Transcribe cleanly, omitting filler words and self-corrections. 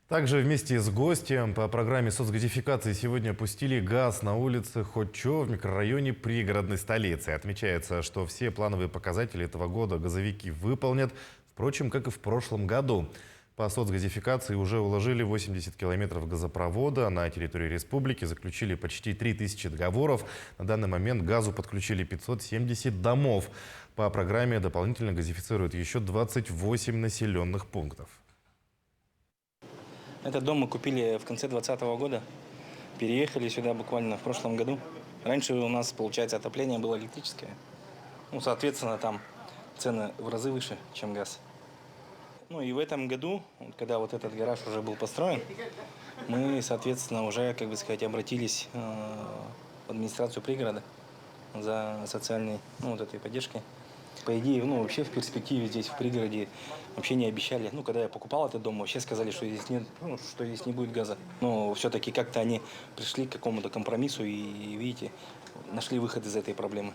Также вместе с гостем по программе соцгазификации сегодня пустили газ на улице Хотчо в микрорайоне пригородной столицы. Отмечается, что все плановые показатели этого года газовики выполнят, впрочем, как и в прошлом году. По соцгазификации уже уложили 80 километров газопровода. На территории республики заключили почти 3000 договоров. На данный момент к газу подключили 570 домов. По программе дополнительно газифицируют еще 28 населенных пунктов. Этот дом мы купили в конце 2020 года. Переехали сюда буквально в прошлом году. Раньше у нас, получается, отопление было электрическое. Ну, соответственно, там цены в разы выше, чем газ. Ну и в этом году, когда вот этот гараж уже был построен, мы, соответственно, уже, как бы сказать, обратились в администрацию пригорода за социальной, ну, вот этой поддержкой. По идее, ну, вообще в перспективе здесь, в пригороде, вообще не обещали. Ну, когда я покупал этот дом, вообще сказали, что здесь нет, ну, что здесь не будет газа. Но все-таки как-то они пришли к какому-то компромиссу и, видите, нашли выход из этой проблемы.